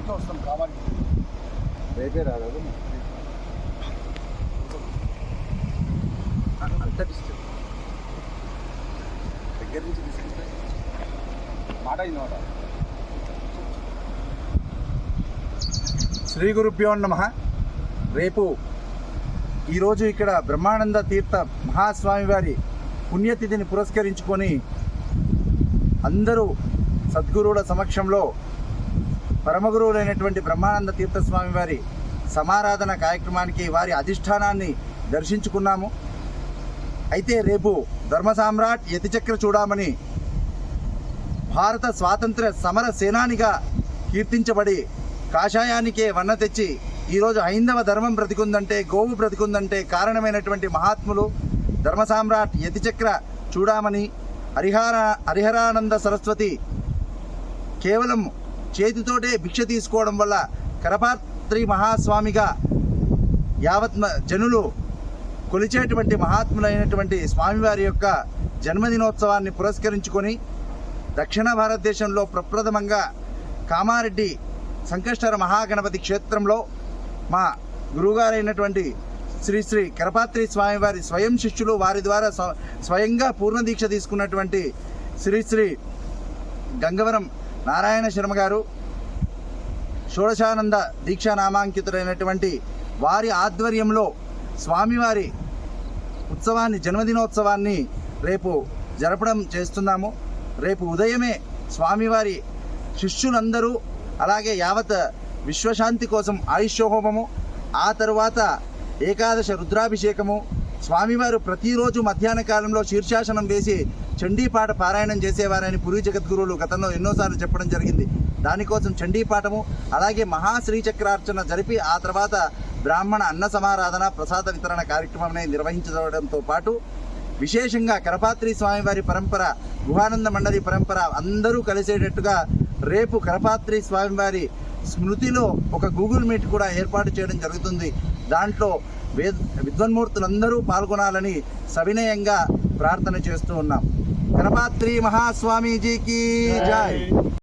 రేపే వస్తాం కావాలి. రేపే రాదు అంత డిస్టెన్స్ దగ్గర నుంచి తీసుకుంటే మాట అయింది మాట. శ్రీ గురుభ్యో నమః. రేపు ఈరోజు ఇక్కడ బ్రహ్మానంద తీర్థ మహాస్వామి వారి పుణ్యతిథిని పురస్కరించుకొని అందరూ సద్గురువుల సమక్షంలో పరమగురువులైనటువంటి బ్రహ్మానంద తీర్థస్వామి వారి సమారాధన కార్యక్రమానికి వారి అధిష్టానాన్ని దర్శించుకున్నాము. అయితే రేపు ధర్మ సామ్రాట్ యతిచక్ర చూడామణి భారత స్వాతంత్ర్య సమర సేనానిగా కీర్తించబడి కాషాయానికే వన్న తెచ్చి ఈరోజు హైందవ ధర్మం బ్రతికుందంటే, గోవు బ్రతికుందంటే కారణమైనటువంటి మహాత్ములు ధర్మ సామ్రాట్ యతిచక్ర చూడామణి హరిహరానంద సరస్వతి కేవలం చేతితోటే భిక్ష తీసుకోవడం వల్ల కరపాత్రి మహాస్వామిగా యావత్ జనులు కొలిచేటువంటి మహాత్ములైనటువంటి స్వామివారి యొక్క జన్మదినోత్సవాన్ని పురస్కరించుకొని దక్షిణ భారతదేశంలో ప్రప్రథమంగా కామారెడ్డి సంకష్టర మహాగణపతి క్షేత్రంలో మా గురువుగారైనటువంటి శ్రీ శ్రీ కరపాత్రి స్వామివారి స్వయం శిష్యులు వారి ద్వారా స్వయంగా పూర్ణదీక్ష తీసుకున్నటువంటి శ్రీ శ్రీ గంగవరం నారాయణ శర్మ గారు షోడశానంద దీక్షా నామాంకితులైనటువంటి వారి ఆధ్వర్యంలో స్వామివారి ఉత్సవాన్ని, జన్మదినోత్సవాన్ని రేపు జరపడం చేస్తున్నాము. రేపు ఉదయమే స్వామివారి శిష్యులందరూ అలాగే యావత్ విశ్వశాంతి కోసం ఆయుష్యోహోమము, ఆ తరువాత ఏకాదశ రుద్రాభిషేకము, స్వామివారు ప్రతిరోజు మధ్యాహ్న కాలంలో శీర్షాసనం వేసి చండీపాట పారాయణం చేసేవారని పూర్వీ జగద్గురువులు గతంలో ఎన్నోసార్లు చెప్పడం జరిగింది. దానికోసం చండీపాఠము అలాగే మహాశ్రీచక్రార్చన జరిపి ఆ తర్వాత బ్రాహ్మణ అన్న సమారాధన ప్రసాద వితరణ కార్యక్రమాన్ని నిర్వహించడంతో పాటు విశేషంగా కరపాత్రి స్వామివారి పరంపర, గుహానంద మండలి పరంపర అందరూ కలిసేటట్టుగా రేపు కరపాత్రి స్వామివారి స్మృతిలో ఒక గూగుల్ మీట్ కూడా ఏర్పాటు చేయడం జరుగుతుంది. దాంట్లో విద్వన్మూర్తులందరూ పాల్గొనాలని సవినయంగా ప్రార్థన చేస్తూ ఉన్నాం. కరపాత్రి మహాస్వామీజీకి జై.